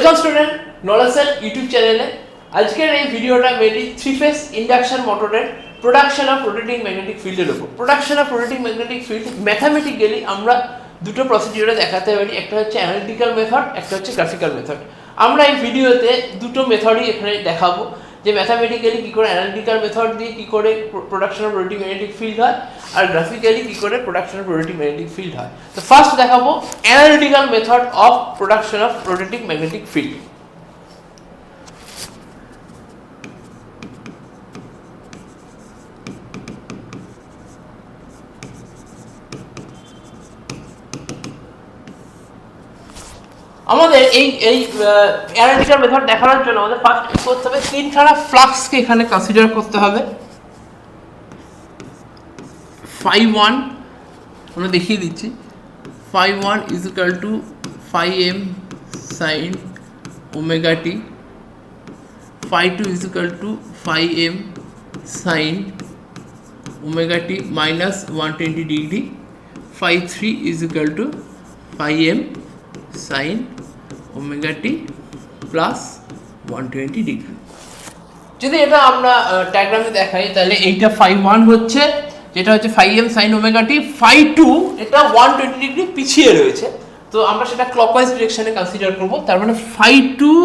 Welcome student, নলেজের YouTube চ্যানেলে আজকের এই ভিডিওটা মেনলি থ্রি ফেজ ইন্ডাকশন মোটরের প্রোডাকশন অফ রোটেটিং ম্যাগনেটিক ফিল্ডের উপর। Production of rotating magnetic field mathematically আমরা দুটো প্রসিডিউরে দেখাতে পারি, একটা হচ্ছে অ্যানালিটিক্যাল মেথড, একটা হচ্ছে গ্রাফিক্যাল মেথড। আমরা এই ভিডিওতে দুটো মেথডই এখানে দেখাবো, যে ম্যাথামেটিক্যালি কী করে অ্যানালিটিক্যাল মেথড দিয়ে কী করে production of rotating magnetic field হয়, আর গ্রাফিক্যালি কী করে production of rotating magnetic field হয়। তো ফার্স্ট দেখাবো analytical method of production of rotating magnetic field. আমাদের এই অ্যানালিটিক্যাল মেথড দেখানোর জন্য আমাদের ফার্স্ট কি করতে হবে, তিনখানা ফ্লাক্সকে এখানে কনসিডার করতে হবে। phi 1 আমরা দেখিয়ে দিচ্ছি, phi 1 is equal to phi m sin omega t, phi 2 is equal to phi m sin omega t minus 120 degree, phi 3 is equal to phi m sin omega t plus 120 degree. যদি এটা আমরা ডায়াগ্রামে দেখাই তাহলে এইটা phi 1 হচ্ছে, যেটা হচ্ছে phi m sin omega t, phi 2 এটা 120 ডিগ্রি পিছিয়ে রয়েছে, তো আমরা সেটা ক্লকওয়াইজ ডিরেকশনে কনসিডার করব। তার মানে phi 2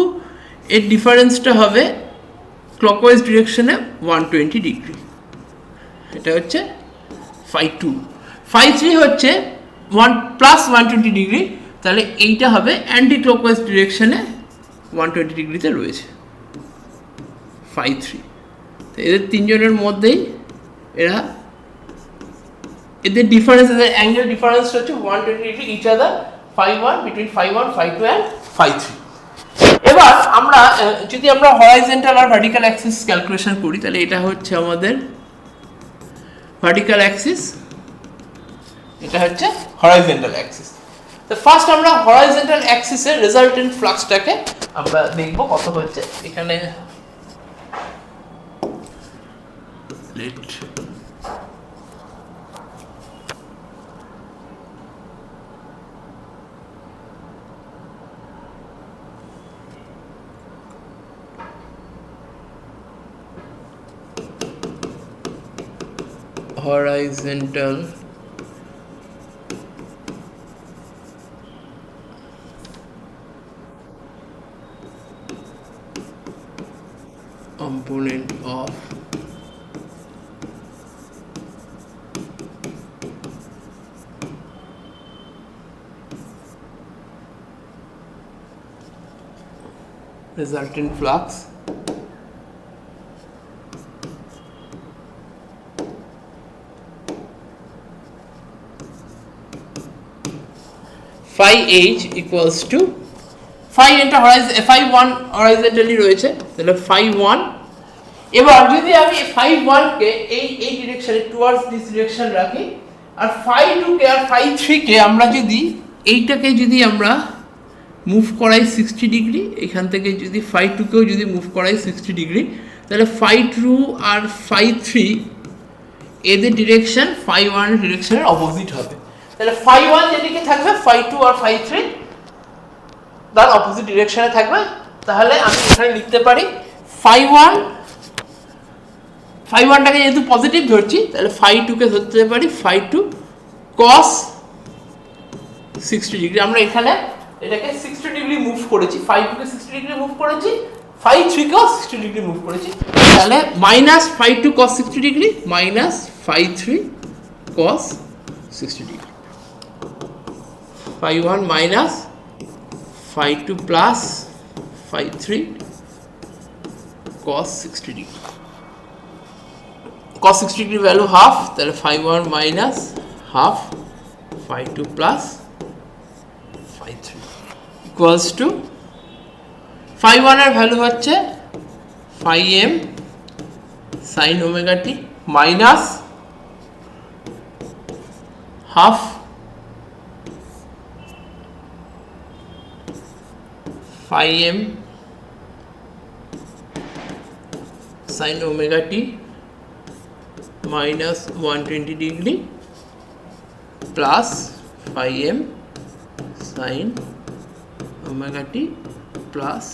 এর ডিফারেন্সটা হবে ক্লকওয়াইজ ডিরেকশনে 120 ডিগ্রি, এটা হচ্ছে phi 2। phi 3 হচ্ছে 1 প্লাস 120 ডিগ্রি, তাহলে এইটা হবে অ্যান্টি ক্লকওয়াইজ ডিরেকশনে 120 ডিগ্রিতে রয়েছে phi 3। তো এদের তিনজনের মধ্যেই এদের ডিফারেন্স, এদের অ্যাঙ্গেল ডিফারেন্স হচ্ছে 120 degree each other, phi 1 between phi 1, phi 2 and phi 3। এবার আমরা যদি আমরা হরাইজন্টাল আর ভার্টিক্যাল অ্যাক্সিস ক্যালকুলেশন করি, তাহলে এটা হচ্ছে আমাদের ভার্টিক্যাল অ্যাক্সিস, এটা হচ্ছে হরাইজন্টাল অ্যাক্সিস। তো ফার্স্ট আমরা হরাইজন্টাল অ্যাক্সিসের রেজাল্টেন্ট ফ্লাক্সটাকে আমরা দেখব কত হচ্ছে। এখানে let horizontal component of resultant flux phi h equals to phi এটা phi 1 হরাইজন্টালি রয়েছে, তাহলে phi 1। এবার যদি আমি phi 1 কে এই ডিরেকশনে টুয়ার্ডস দিস ডিরেকশন রাখি, আর phi 2 কে আর phi 3 কে আমরা যদি এইটাকে যদি আমরা মুভ করাই 60 ডিগ্রি, এখান থেকে যদি phi 2 কেও যদি মুভ করাই 60 ডিগ্রি, তাহলে phi 2 আর phi 3 এদের ডিরেকশন phi 1 এর ডিরেকশনের অপোজিট হবে। তাহলে phi 1 যেদিকে থাকবে phi 2 আর phi 3 তার অপোজিট ডিরেকশনে থাকবে। তাহলে আমি এখানে লিখতে পারি phi 1টাকে যেহেতু পজিটিভ ধরছি, তাহলে phi 2 কে ধরতে পারি phi 2 cos 60 ডিগ্রি। আমরা এখানে এটাকে 60 ডিগ্রি মুভ করেছি, phi 2 কে 60 ডিগ্রি মুভ করেছি, phi 3 কেও 60 ডিগ্রি মুভ করেছি, তাহলে minus phi 2 cos 60 degree minus phi 3 cos 60 degree, phi 1 minus phi 2 plus phi 3 cos 60 degree, cos 60 degree value half, তাহলে phi 1 minus half phi 2 plus phi 3 equals to phi 1 এর value হচ্ছে phi m sin omega t minus half phi m sin omega t minus 120 degree plus phi m sin omega t plus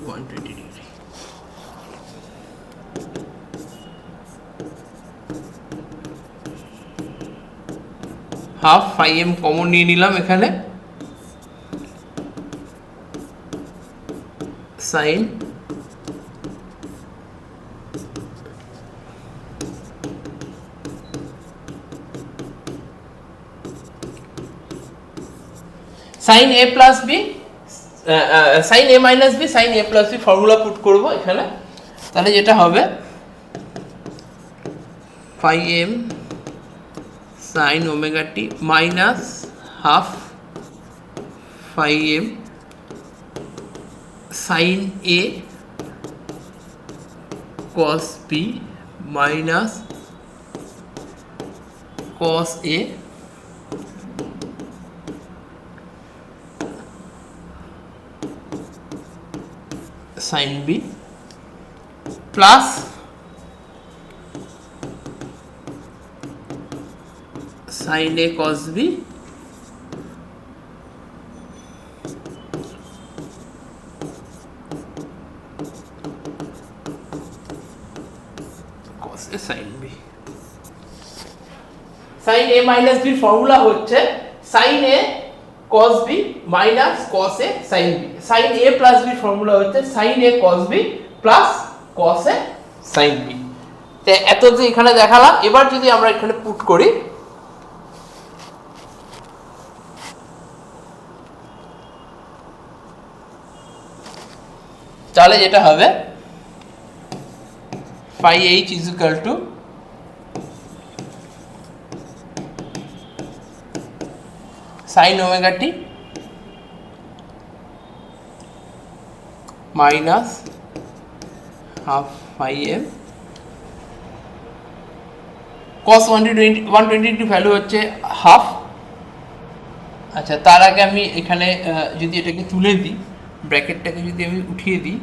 120 degree. Half phi M common নিয়ে নিলাম এখানে, sine sine A plus B, sine A minus B sine A plus B formula put করব এখানে। তাহলে যেটা হবে phi M sine omega T minus half phi M sine A cos B minus cos A sine B plus sine A cos B cos A sine B. Sine A minus বির formula হচ্ছে sine A cos b minus cos a sin b। sin a plus b formula হচ্ছে sin a cos b plus cos a sin b। তো এত যে এখানে দেখালাম, এবার যদি আমরা এখানে পুট করি তাহলে যেটা হবে phi h is equal to sin omega t minus half phi m cos 120 value হচ্ছে হাফ। আচ্ছা, তার আগে আমি এখানে যদি এটাকে তুলে দিই, ব্র্যাকেটটাকে যদি আমি উঠিয়ে দিই,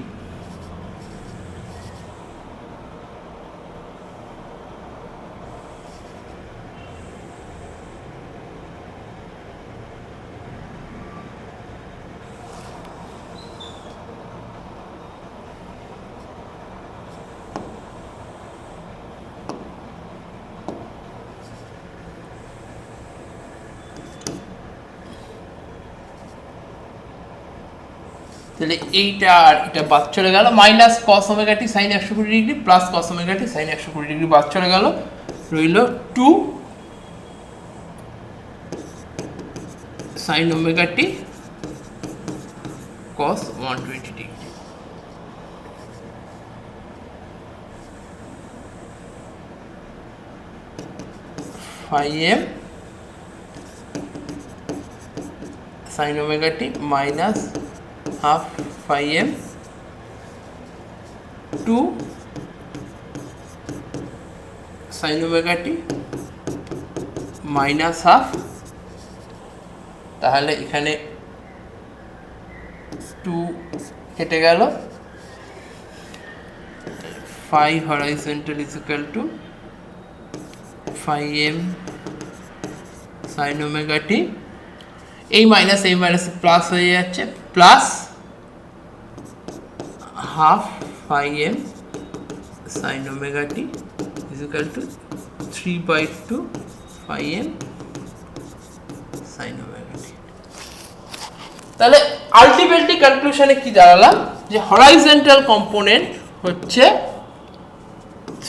তাহলে এইটা আর এটা বাদ চলে গেল, minus cos omega t sine 120 degree plus cos omega t sine 120 degree বাদ চলে গেল, রইল 2 sine omega t cos 120 degree. phi m sine omega টি minus half phi m 2 sin omega t minus half, তাহলে এখানে 2 কেটে গেল, phi horizontal is equal to phi m sin omega t, এই minus plus হয়ে যাচ্ছে, plus half phi m sin omega t is equal to 3/2 phi m sin omega t। তাহলে ultimately কনক্লুশনে কি দাঁড়ালাম, যে হরাইজন্টাল কম্পোনেন্ট হচ্ছে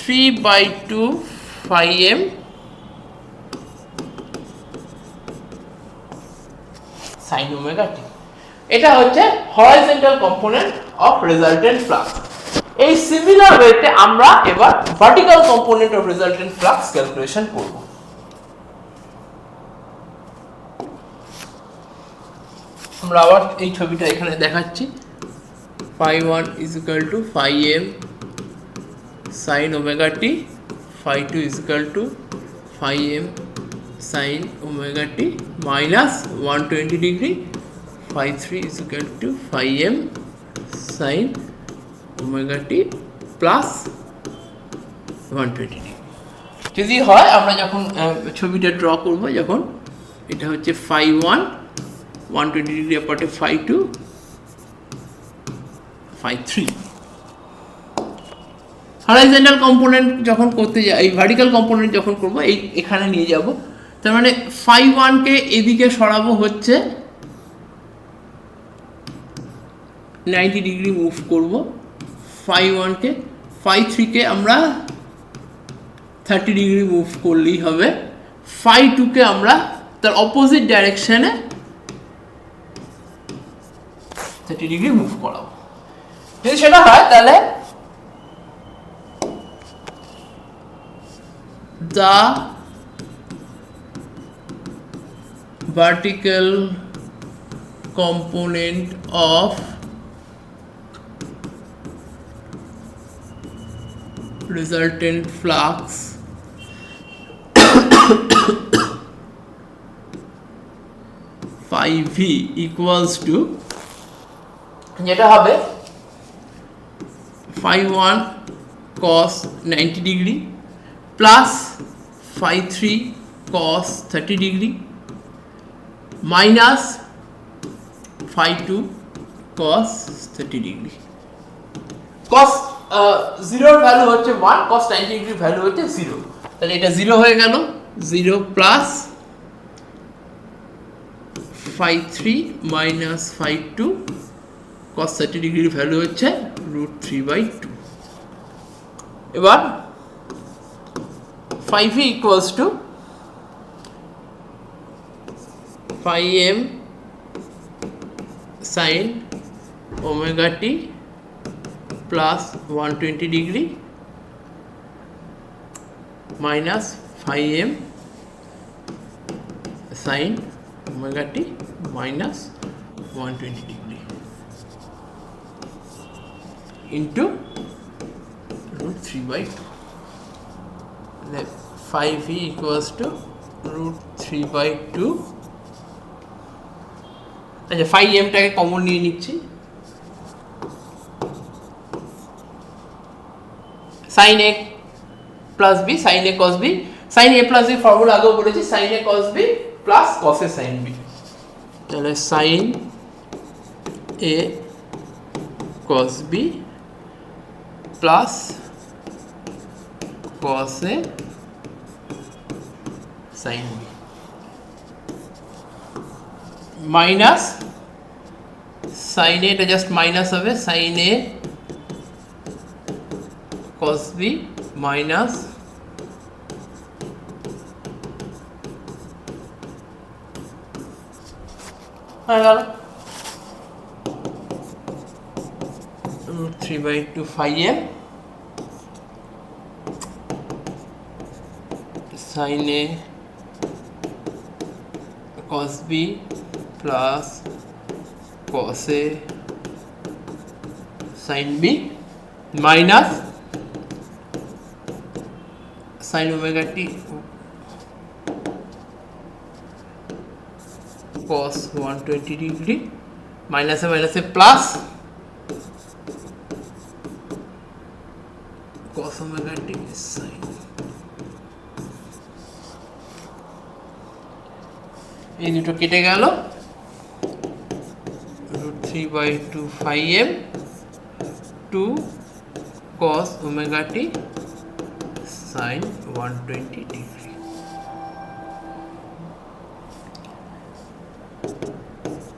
3/2 phi m sin omega t। এটা হচ্ছে horizontal component of resultant flux. এই সিমিলার ওয়েতে আমরা এবার vertical component of resultant flux calculation করব। আমরা আবার এই ছবিটা এখানে দেখাচ্ছি, phi 1 is equal to phi m sin omega t, phi 2 is equal to phi m sin omega t minus 120 degree, phi 3 is equal to phi m sin omega t plus 120 degree। যদি হয় আমরা যখন ছবিটা draw করব, যখন এটা হচ্ছে phi 1 120 degree অ্যাপার্টে phi 2 phi 3 হরাইজন্টাল কম্পোনেন্ট যখন করতে যাই, এই ভার্টিক্যাল কম্পোনেন্ট যখন করব এই এখানে নিয়ে যাব, তার মানে phi 1 কে এদিকে সরাবো হচ্ছে 90 ডিগ্রি মুভ করব, phi 1 কে, phi 3 কে আমরা 30 ডিগ্রি মুভ করলেই হবে, phi 2 কে আমরা তার অপোজিট ডাইরেকশনে 30 ডিগ্রি মুভ করাবো। যদি সেটা হয় তাহলে the vertical component of resultant flux phi v equals to, যেটা হবে phi 1 cos 90 degree plus phi 3 cos 30 degree minus phi 2 cos 30 degree. cos 0 এর ভ্যালু হচ্ছে 1, cos 90 ডিগ্রির ভ্যালু হচ্ছে 0, তাহলে এটা 0 হয়ে গেল, 0 plus phi 3 minus phi 2 cos 30 ডিগ্রির ভ্যালু হচ্ছে √3/2। এবার phi v equals to phi m sin omega t plus 120 degree minus phi m sin omega t minus 120 degree into √3/2, phi v equals to √3/2। আচ্ছা, phi m টাকে common নিয়ে নিচ্ছি, sin a plus b, sin a cos b, sin a plus b formula আগেও বলেছি, sin a cos b plus cos a sin b, তাহলে sin a cos b plus cos a sin b minus sin a, এটা just minus হবে, sin a cos b minus হয়ে গেল √3/2 phi m sin a cos b plus cos a sin b minus sin omega t cos 120 degree minus a plus cos omega t sin, এই দুটো কেটে গেল, √3/2 phi m 2 cos omega t sin 120 degree.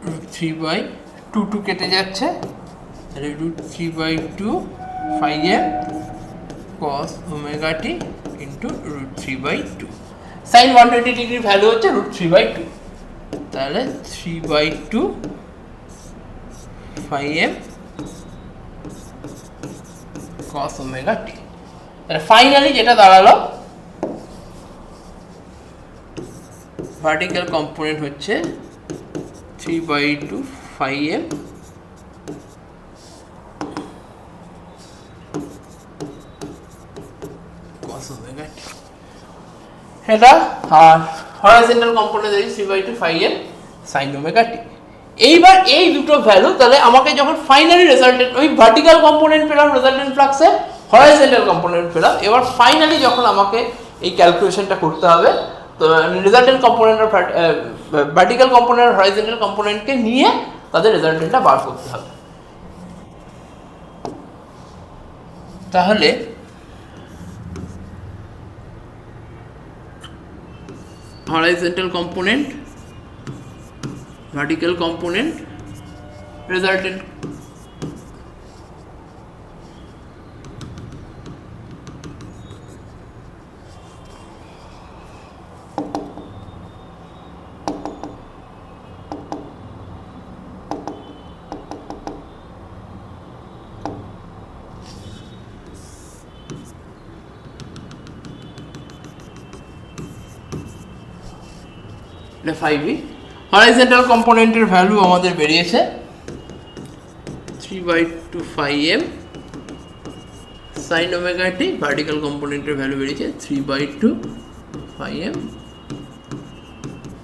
√3/2 কেটে যাচ্ছে, তাহলে √3/2 phi m cos omega t into √3/2, sin 120 ডিগ্রির value হচ্ছে √3/2, তাহলে 3/2 phi m cos omega t, তাহলে ফাইনালি যেটা দাঁড়ালো ভার্টিক্যাল কম্পোনেন্ট হচ্ছে 3/2 phi m cos omega t, এটা আর হরাইজন্টাল কম্পোনেন্ট আছে 3/2 phi m sin omega t। এইবার এই দুটো ভ্যালু, তাহলে আমাকে যখন ফাইনালি রেজাল্টেন্ট, ওই ভার্টিক্যাল কম্পোনেন্ট পেলাম রেজাল্টেন্ট ফ্লাক্সে, হরাইজন্টাল কম্পোনেন্ট পেলাম, এবার ফাইনালি যখন আমাকে এই ক্যালকুলেশনটা করতে হবে, তো রেজাল্টেন্ট কম্পোনেন্ট আর ভার্টিক্যাল কম্পোনেন্ট আর হরাইজন্টাল কম্পোনেন্টকে নিয়ে তাদের রেজাল্টেন্টটা বার করতে হবে। তাহলে horizontal component, vertical component, resultant horizontal কম্পোনেন্টের ভ্যালু আমাদের বেরিয়েছে 3/2 phi m sin omega t, vertical কম্পোনেন্টের ভ্যালু বেরিয়েছে 3/2 phi m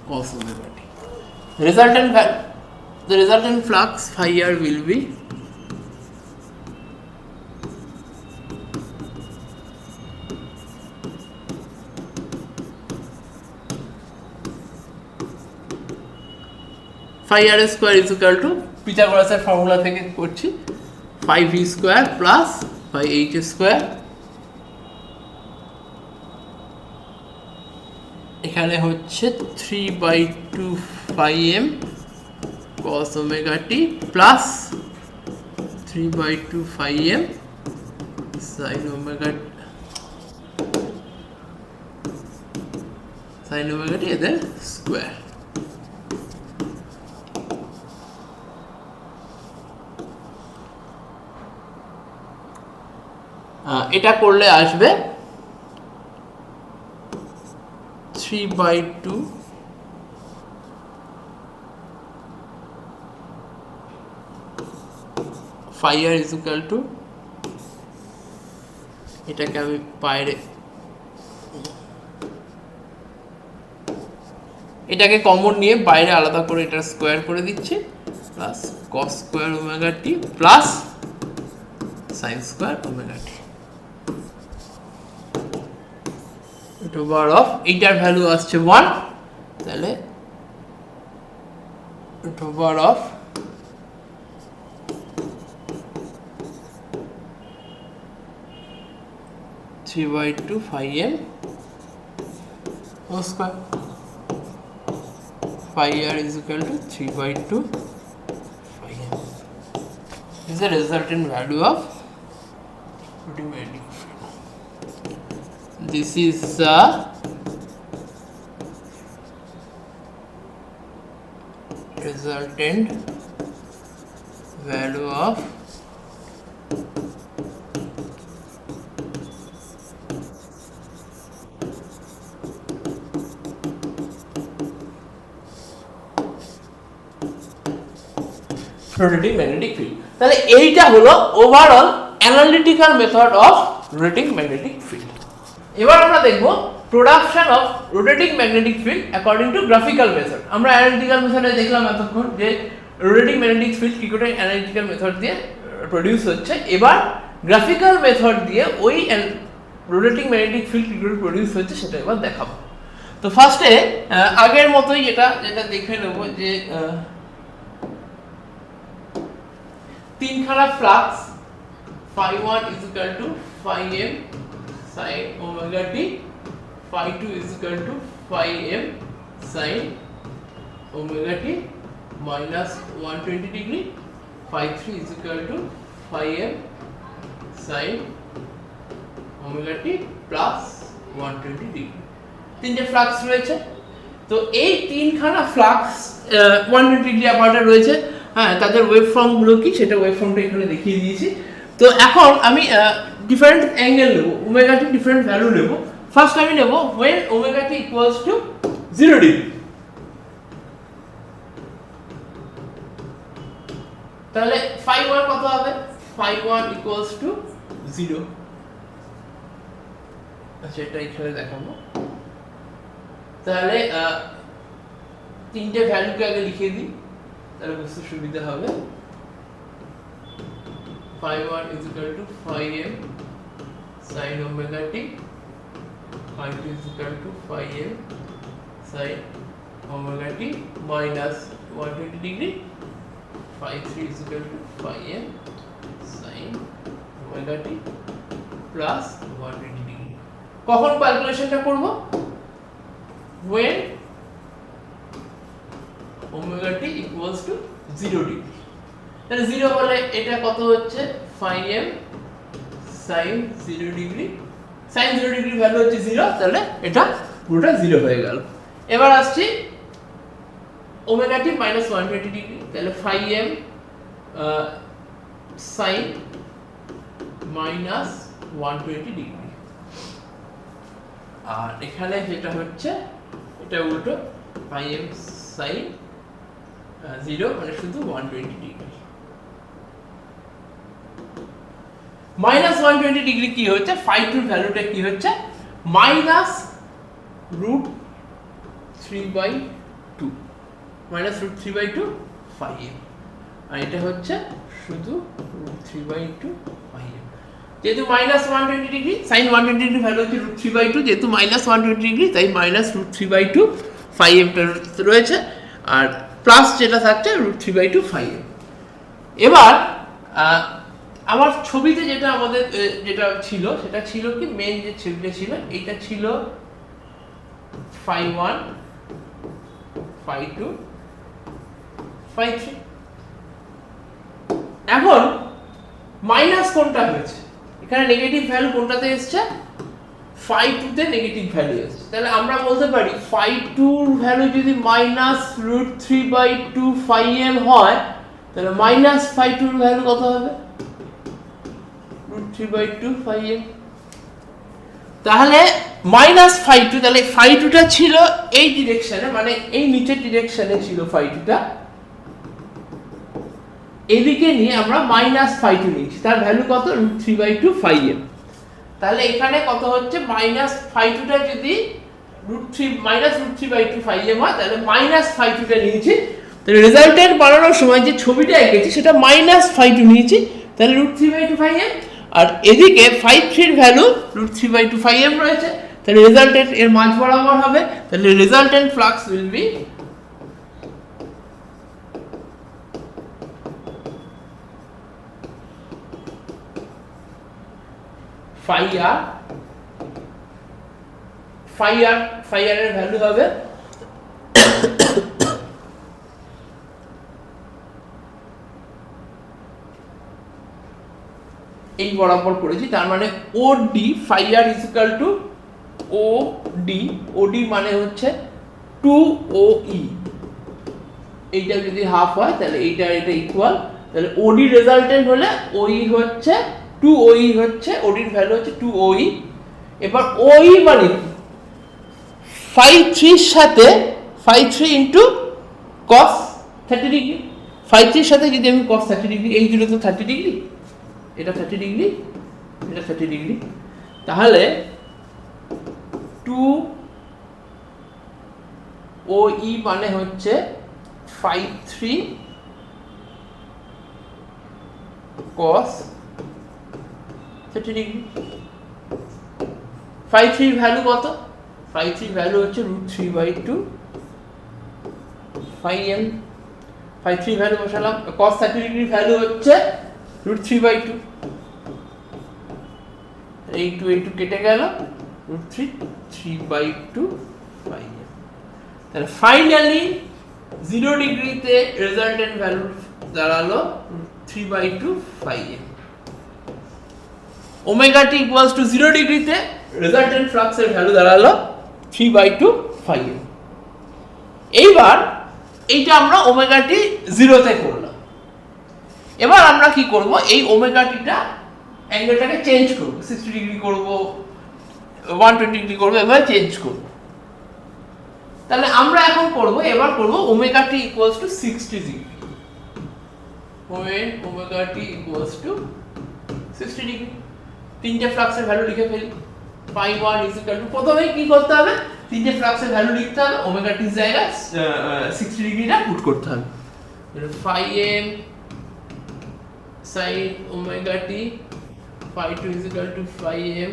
cos omega t. The resultant flux phi r will be phi r square is equal to পিথাগোরাসের formula থেকে করছি 5v square plus phi h square, এখানে হচ্ছে 3/2 phi m cos omega t plus 3/2 phi m sin omega t এদের square. এটা করলে আসবে 3/2 phi r is equal to, এটাকে আমি বাইরে এটাকে কমন নিয়ে বাইরে আলাদা করে এটা স্কয়ার করে দিচ্ছি plus cos square omega t plus sin square omega t to power of এইটার ভ্যালু আসছে 1, তাহলে to power of 3/2 phi m whole square, phi r is equal to 3/2 phi m. This is the resultant value of rotating magnetic field. This is the resultant value of rotating magnetic field. তাহলে এইটা হলো overall analytical method of rotating magnetic field. এবার আমরা দেখব production of rotating magnetic field according to graphical method. আমরা analytical মেথডে দেখলাম এতক্ষণ যে রোটেটিং ম্যাগনেটিক ফিল্ড কি করে অ্যানালিটিক্যাল মেথড দিয়ে প্রডিউস হচ্ছে, এবার গ্রাফিক্যাল মেথড দিয়ে ওই রোটেটিং ম্যাগনেটিক ফিল্ড কি করে প্রডিউস হচ্ছে সেটা এবার দেখাবো। তো ফার্স্টে আগের মতোই যেটা দেখে নেব যে তিনখানা flux phi 1 is equal to phi m sin omega t, phi 2 is equal to phi m sin omega t minus 120 degree, phi 3 is equal to phi m sin omega t plus 120 degree. তিনটে flux রয়েছে, তো এই তিনখানা flux 120 degree অ্যাপার্টে রয়েছে। হ্যাঁ, তাদের wave form গুলো কি সেটা ওয়েভ ফর্মটা এখানে দেখিয়ে দিয়েছি। তো এখন আমি ডিফারেন্ট অ্যাঙ্গেল নেব, ওমেগা টি ডিফারেন্ট ভ্যালু নেব। ফার্স্ট আমি নেব when omega t equals to 0 degree, তাহলে phi 1 কত হবে? phi 1 equals to 0। আচ্ছা, এটা এখানে দেখাবো। তাহলে তিনটে ভ্যালুকে আগে লিখে দিই, তাহলে বুঝতে সুবিধা হবে। phi 1 is equal to phi m sin omega t, phi 2 is equal to phi m sin omega t minus 120 degree, phi 3 is equal to phi m sin omega t plus 120 degree. কখন ক্যালকুলেশনটা করব? when omega t equals to 0 degree. তাহলে 0 বলে এটা কত হচ্ছে 5m sin 0 degree, sin 0 degree value হচ্ছে 0, তাহলে এটা পুরোটা 0 হয়ে গেল। এবার আসছি ওমেগা টি মাইনাস 120 ডিগ্রি, তাহলে 5m sin মাইনাস 120 ডিগ্রি, আর এখানে যেটা হচ্ছে এটা উল্টো 5m sin 0 মানে শুধু 120 ডিগ্রি। মাইনাস 120 ডিগ্রি কি হচ্ছে, phi 2 ভ্যালুটা কি হচ্ছে minus root 3/2, minus root 3/2 phi m, আর এটা হচ্ছে শুধু রুট 3/2 phi m। যেহেতু minus 120 degree sin 120 degree value হচ্ছে রুট 3/2, যেহেতু মাইনাস 120 ডিগ্রি তাই মাইনাস রুট 3/2 phi m রয়েছে, আর প্লাস যেটা থাকছে রুট 3/2 phi m। এবার আমার ছবিতে যেটা আমাদের যেটা ছিল সেটা ছিল কি, মেইন যে ছবিটা ছিল এটা ছিল phi 1 phi 2 phi 3। এখন মাইনাস কোনটা হয়েছে, এখানে নেগেটিভ ভ্যালু কোনটাতে এসেছে, phi 2 তে নেগেটিভ ভ্যালু এসেছে, তাহলে আমরা বলতে পারি phi 2 এর ভ্যালু যদি মাইনাস রুট 3/2 phi m হয়, তাহলে মাইনাস phi 2 এর ভ্যালু কত হবে, রুট 3/2 phi m। তাহলে মাইনাস phi 2, তাহলে phi 2 টা ছিল এই ডিরেকশনে, মানে এই নিচের ডিরেকশনে ছিল phi 2 টা, এদিকে নিয়ে আমরা মাইনাস phi 2 নিয়েছি, তার ভ্যালু কত, রুট 3/2 phi m। তাহলে এখানে কত হচ্ছে, মাইনাস phi 2 টা যদি মাইনাস রুট 3/2 phi m হয়, তাহলে মাইনাস phi 2 টা নিয়েছি, তাহলে রেজাল্টেন্ট বানানোর সময় যে ছবিটা এঁকেছি সেটা মাইনাস phi 2 নিয়েছি, তাহলে রুট 3/2 phi m, আর এদিকে phi 3 এর ভ্যালু রুট 3/2 phi m রয়েছে, তাহলে রেজাল্টেন্ট এর মাঝ বরাবর হবে, তাহলে resultant flux will be phi r এর ভ্যালু হবে এই বরাবর করেছি, তার মানে OD phi r is equal to OD মানে হচ্ছে 2OE, এইটা যদি হাফ হয় তাহলে এইটা এটা ইকুয়াল, তাহলে OD রেজাল্টেন্ট হলে OE হচ্ছে 2OE হচ্ছে, OD এর ভ্যালু হচ্ছে 2OE। এবার OE মানে phi 3 এর সাথে phi 3 into cos 30 degree, phi 3 এর সাথে যদি আমি cos 30 ডিগ্রি, এই দুটো তো 30 ডিগ্রি, এটা 30 ডিগ্রি, এটা 30 ডিগ্রি, তাহলে 2OE মানে হচ্ছে phi 3 cos 30 degree. phi 3 value কত, phi 3 ভ্যালু হচ্ছে root 3/2 phi m, phi 3 value বসালাম, cos 30 ডিগ্রি ভ্যালু হচ্ছে রুট 3/2, এই 2 কেটে গেল, রুট 3/2 phi m। তাহলে ফাইনালি 0 ডিগ্রিতে রেজাল্টেন্ট ভ্যালু দাঁড়ালো 3/2 phi m। Omega t equals to 0 ডিগ্রিতে রেজাল্টেন্ট ফ্লাক্সের ভ্যালু দাঁড়ালো 3/2 phi m। এইবার এইটা আমরা ওমেগা টি 0 তে করলাম। এবার আমরা কি করব, এই ওমেগা টিটা অ্যাঙ্গেলটাকে চেঞ্জ করব, 60 ডিগ্রি করব, 120 ডিগ্রি করব, এভাবে চেঞ্জ করব। তাহলে আমরা এখন করব, এবার করব omega t equals two 60 degree, when omega t equals two 60 degree. তিনটে ফ্লাক্সের ভ্যালু লিখে ফেলি, phi 1 is equal to, প্রথমে কি করতে হবে, তিনটে ফ্লাক্সের ভ্যালু লিখতে হবে, ওমেগা টি জায়গায় 60 ডিগ্রিটা পুট করতে হবে, phi m sin omega t, phi 2 is equal to phi m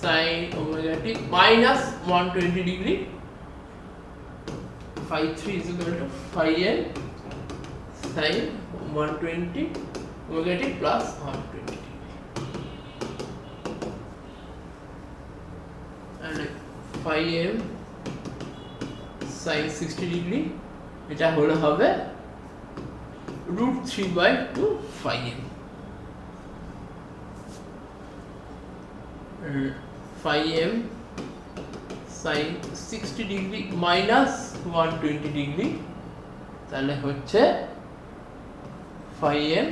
sin omega t minus 120 degree, phi 3 is equal to phi m sin 120 omega t plus 120 degree। phi m sin 60 degree, এটা হলো হবে √3/2 phi m, phi m sin 60 degree minus 120 degree, তাহলে হচ্ছে phi m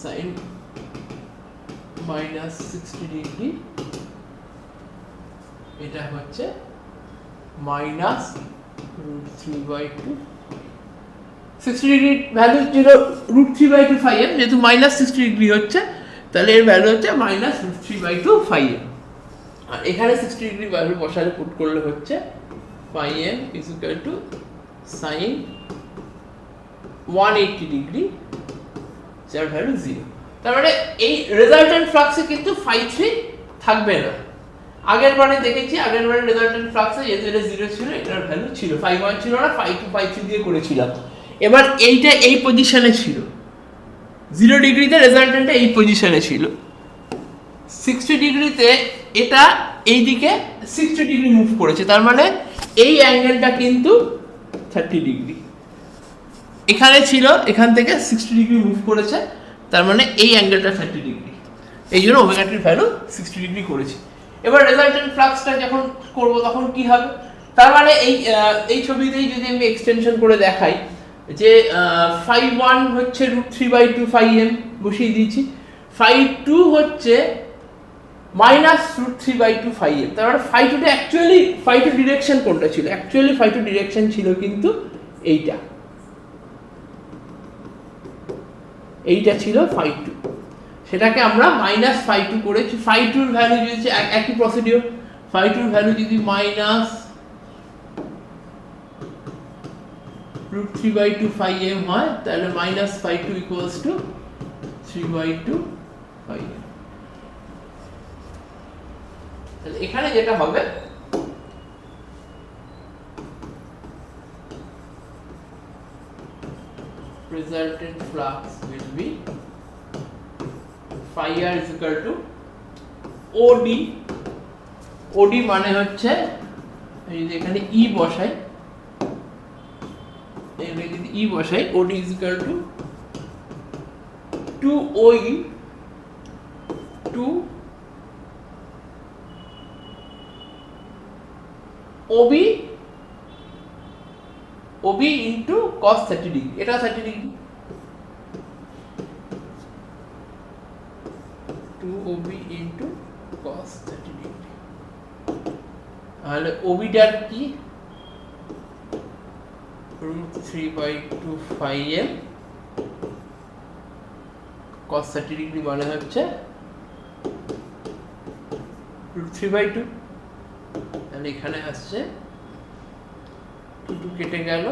sin minus 60 degree, এটা হচ্ছে minus √3/2, 60 degree value ছিল √3/2 phi m, যেহেতু minus 60 degree হচ্ছে তাহলে এর ভ্যালু হচ্ছে মাইনাস √3/2 phi m, আর এখানে 60 ডিগ্রি ভ্যালু বসালে পুট করলে হচ্ছে phi m is equal to sin 180 degree, যার ভ্যালু 0। তার মানে এই রেজাল্টেন্ট ফ্লাক্সে কিন্তু phi3 থাকবে না। আগের বারে দেখেছি, আগের বারে রেজাল্টেন্ট ফ্লাক্সে যেহেতু এটা 0 ছিল, এটার ভ্যালু ছিল, phi1 ছিল না, phi2 phi3 দিয়ে করেছিলাম। এবার এইটা এই পজিশনে ছিল, 0 ডিগ্রিতে রেজাল্টেন্টটা এই পজিশনে ছিল, 60 ডিগ্রিতে এটা এই দিকে 60 ডিগ্রি মুভ করেছে, তার মানে এই অ্যাঙ্গেলটা কিন্তু 30 ডিগ্রি, এখানে ছিল, এখান থেকে 60 ডিগ্রি মুভ করেছে, তার মানে এই অ্যাঙ্গেলটা 30 ডিগ্রি, এই জন্য ওমেগাটির ভ্যালু 60 ডিগ্রি করেছি। এবার রেজাল্টেন্ট ফ্লাক্সটা যখন করব তখন কি হবে, তার মানে এই ছবিতেই যদি আমি এক্সটেনশন করে দেখাই যে phi1 হচ্ছে √3/2 phi m বসিয়ে দিয়েছি, phi2 হচ্ছে মাইনাস √3/2 phi m, তার মানে phi2 টা অ্যাকচুয়ালি phi2 ডিরেকশন কোনটা ছিল, অ্যাকচুয়ালি phi2 ডিরেকশন ছিল কিন্তু এইটা ছিল phi2, সেটাকে আমরা মাইনাস phi2 করেছি। phi2 এর ভ্যালু যদি একই প্রসিডিউর, phi2 এর ভ্যালু যদি মাইনাস √3/2 phi m হয়, তাহলে minus phi2 equals to 3/2 phi m। তাহলে এখানে যেটা হবে resultant flux will be phi r is equal to OD, OD মানে হচ্ছে এই যে এখানে E বসাই, এখানে যদি E বসাই, OD is equal to 2OE 2 OB into cos 30 degree, এটা 30 degree, 2OB into cos 30 degree, তাহলে OB টার কি √3/2 phi m cos 30 ডিগ্রি মানে হচ্ছে √3/2, তাহলে এখানে আসছে 2 কেটে গেল,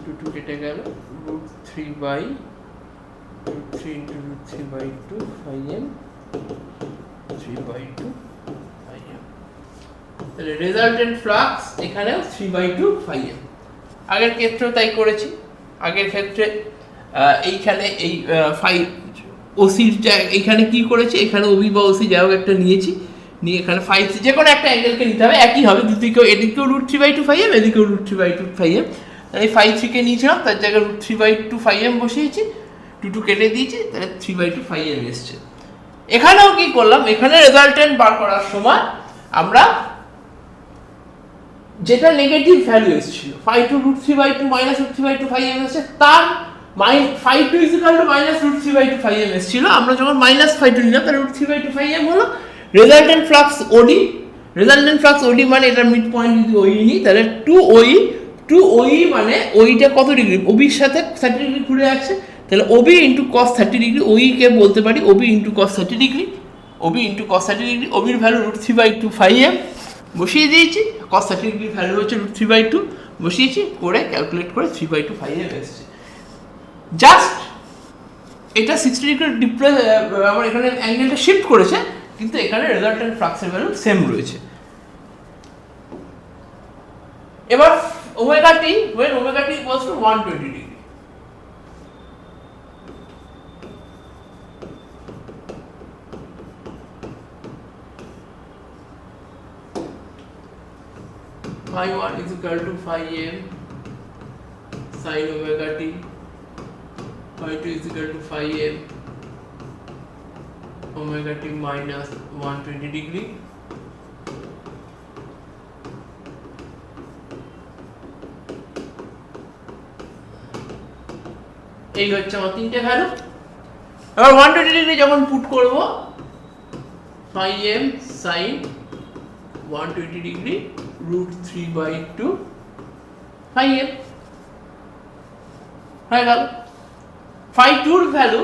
2 কেটে গেল, √3 into √3/2 phi m 3/2 phi m, তাহলে রেজাল্টেন্ট ফ্লাক্স এখানেও 3/2 phi m। আগের ক্ষেত্রেও তাই করেছি, আগের ক্ষেত্রে এইখানে এই phi ওসির এইখানে কি করেছি, এখানে ওবি বা ওসি যাই হোক একটা নিয়েছি, নিয়ে এখানে phi যে কোনো একটা অ্যাঙ্গেলকে নিতে হবে, একই হবে, দুদিকেও, এদিকেও √3/2 phi m, এদিকেও √3/2 phi m, তাহলে phi3 কে নিয়েছিলাম, তার জায়গায় √3/2 phi m বসিয়েছি, 2 কেটে দিয়েছি, তাহলে 3/2 phi m এসছে। এখানেও কি করলাম, এখানে রেজাল্টেন্ট বার করার সময় আমরা যেটা নেগেটিভ ভ্যালু এসেছিল, phi2 √3/2 মাইনাস √3/2 phi m এসছে, তার phi2 is equal to minus √3/2 phi m এসেছিল, আমরা যখন মাইনাস phi2 নিলাম তাহলে √3/2 phi m হলো resultant flux OD, resultant flux OD মানে এটার মিড পয়েন্ট যদি OE নিই তাহলে 2OE মানে OE-টা কত ডিগ্রি, OB এর সাথে 30 ডিগ্রি ঘুরে আছে, তাহলে OB into cos 30 degree, OE কে বলতে পারি OB into cos 30 degree, OB into cos 30 degree, OB এর ভ্যালু √3/2 phi m বসিয়ে দিয়েছি, cos 30 ডিগ্রির ভ্যালু হচ্ছে √3/2 বসিয়েছি, করে ক্যালকুলেট করে 3/2 phi m এসেছে। জাস্ট এটা 60 ডিগ্রি আমার এখানে অ্যাঙ্গেলটা শিফট করেছে, কিন্তু এখানে রেজাল্টেন্ট ফ্লাক্সের ভ্যালু সেম রয়েছে। এবার omega t, when omega t equals to 120 degree, phi 1 is equal to phi m sin omega t, phi 2 is equal to phi m omega t minus 120 degree. এই হচ্ছে আমার তিনটে ভ্যালু। এবার 120 degree যখন put করব phi m sin 120 degree √3/2 phi m হয়ে গেল। phi 2 এর value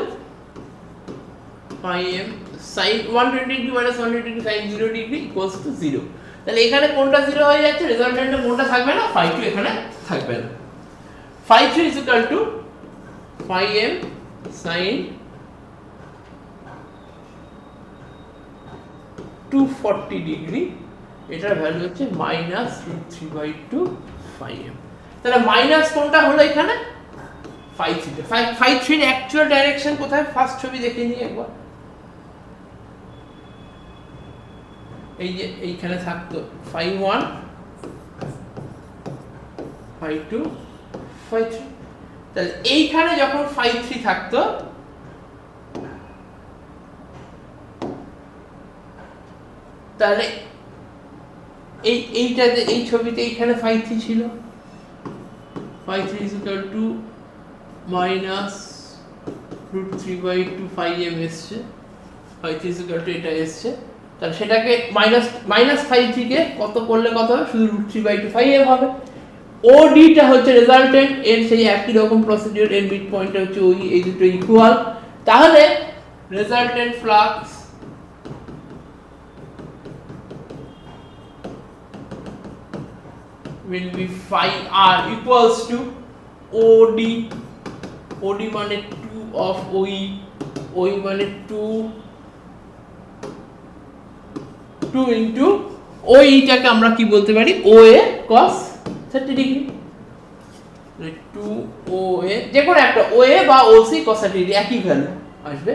phi m sin 120 degree minus 120 degree sin 0 degree equals to 0। তাহলে এখানে কোনটা 0 হয়ে যাচ্ছে, রেজাল্টেন্টে কোনটা থাকবে না, phi 2 এখানে থাকবে না। phi 3 is equal to phi m sin 240 degree, এটার ভ্যালু হচ্ছে -√3/2 phi m। তাহলে মাইনাস কোনটা হলো এখানে, phi 3। phi 3 এর অ্যাকচুয়াল ডাইরেকশন কোথায়, ফার্স্ট ছবি দেখে নিই একবার। এই যে এইখানে থাকতো phi 1 phi 2 phi 3, তাহলে এইখানে যখন phi 3 থাকতো তাহলে এইটাতে এই ছবিতে এইখানে phi 3 ছিল, phi 3 is equal to -√3/2 phi m এসছে, phi 3 is equal to এটা এসছে। তাহলে সেটাকে মাইনাস phi 3 কে কত করলে কত হবে, শুধু √3/2 phi m হবে। OD টা হচ্ছে রেজাল্টেন্ট, এর সেই একই রকম প্রসিডিউর, এর মিড পয়েন্টটা হচ্ছে OE, এই দুটো ইকুয়াল। তাহলে resultant flux will be phi r equals to OD, OD মানে 2 of OE, OE মানে 2 into OE টাকে আমরা কি বলতে পারি, OA cos 30 ডিগ্রি। 2 OA যে কোনো একটা OA বা OC cos 30 ডিগ্রি একই ভ্যালু আসবে,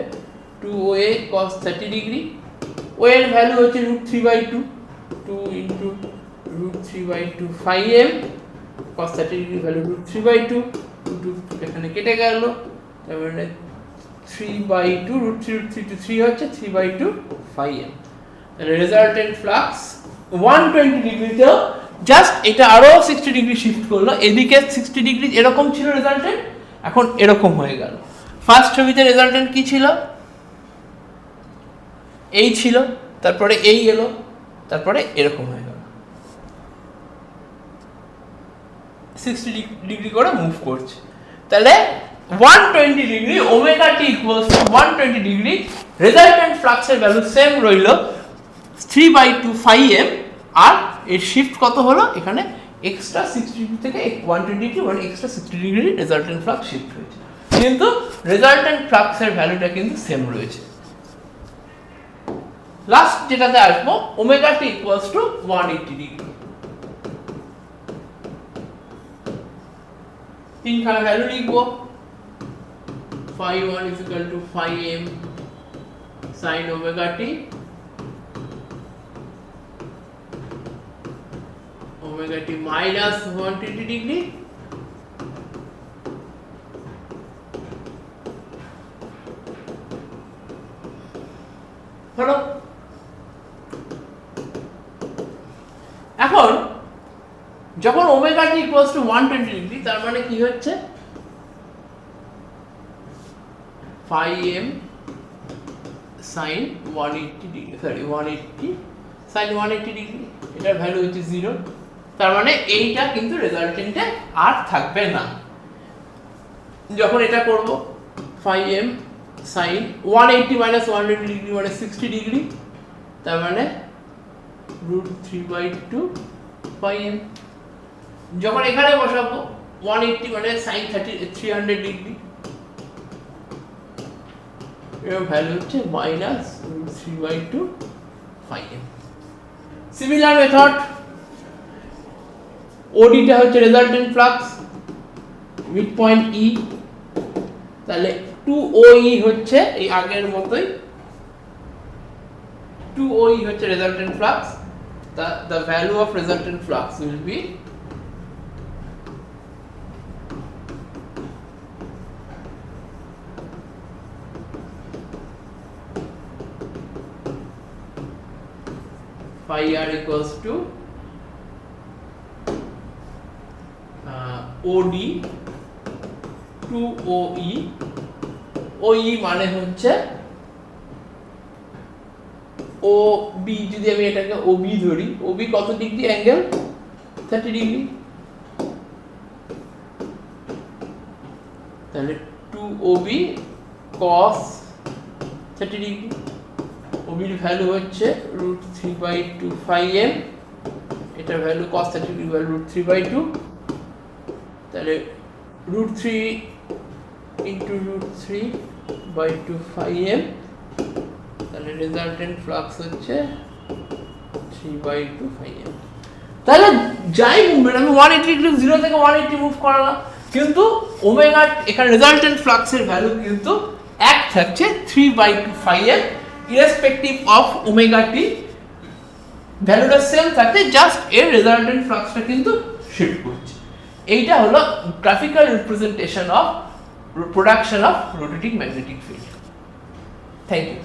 2 OA cos 30 ডিগ্রি। OA এর ভ্যালু হচ্ছে √3/2, 2 into √3/2 phi m, cos 30 degree value √3/2, 2 এখানে কেটে গেল, তার মানে 3/2, √3 to 3 হচ্ছে 3/2 phi m। তাহলে রেজাল্টেন্ট ফ্লাক্স 120 ডিগ্রিতে জাস্ট এটা আরো 60 ডিগ্রি শিফট করলো, এদিকে 60 ডিগ্রি এরকম ছিল রেজাল্টেন্ট, এখন এরকম হয়ে গেল। ফার্স্ট ছবিতে রেজাল্টেন্ট কি ছিল, এই ছিল, তারপরে এই এলো, তারপরে এরকম হয়ে গেল, 60 ডিগ্রি করে মুভ করছে। তাহলে 120 degree omega t equals two 120 degree, resultant ফ্লাক্সের ভ্যালু সেম রইল 3/2 phi m, আর এর শিফট কত হলো, এখানে এক্সট্রা 60 ডিগ্রি থেকে 120 ডিগ্রি মানে extra 60 degree resultant flux shift হয়েছে, কিন্তু রেজাল্টেন্ট ফ্লাক্সের ভ্যালুটা কিন্তু সেম রয়েছে। লাস্ট যেটাতে আসবো, omega t equals two 180 degree. তিনখানা ভ্যালু লিখবো, phi 1 is equal to phi m sin omega t, omega t minus 120 degree, হলো। এখন যখন omega t equals two 120 degree, তার মানে কি হচ্ছে, phi m sin 180 degree, sorry 180 sin 180 degree, এটার ভ্যালু হচ্ছে 0। তার মানে এইটা কিন্তু রেজাল্টেন্টে আর থাকবে না। যখন এটা করব, phi m sin 180 minus 120 degree মানে 60 ডিগ্রি, তার মানে √3/2 phi m। যখন এখানে বসাবো 180 মানে sin 300 ডিগ্রি, এর ভ্যালু হচ্ছে -√3/2 phi m। Similar method, OD টা হচ্ছে resultant flux, mid point E, তাহলে 2OE হচ্ছে এই আগের মতোই, 2OE হচ্ছে resultant flux, the value of resultant flux will be phi r equals to OD to OE. OE মানে হচ্ছে OB, যদি আমি এটাকে OB ধরি, OB কত ডিগ্রি অ্যাঙ্গেল? 30 ডিগ্রি। তাহলে 2OB cos 30 ডিগ্রি। OB এর ভ্যালু হচ্ছে √3/2 phi m, এটার ভ্যালু cos 30 ডিগ্রি ভ্যালু √3/2, তাহলে √3 into √3/2 phi m, তাহলে রেজাল্টেন্ট ফ্লাক্স হচ্ছে 3/2 phi m। তাহলে যাই মুভমেন্ট আমি 180 ডিগ্রি 0 থেকে 180 মুভ করালাম, কিন্তু ওমেগা এখানে রেজাল্টেন্ট ফ্লাক্সের ভ্যালু কিন্তু এক থাকছে 3/2 phi m irrespective of omega t, ভ্যালুটা সেম থাকতে জাস্ট এর রেজাল্টেন্ট ফ্লাক্সটা কিন্তু শিফট করছে। এইটা হলো graphical representation of production of rotating magnetic field. Thank you.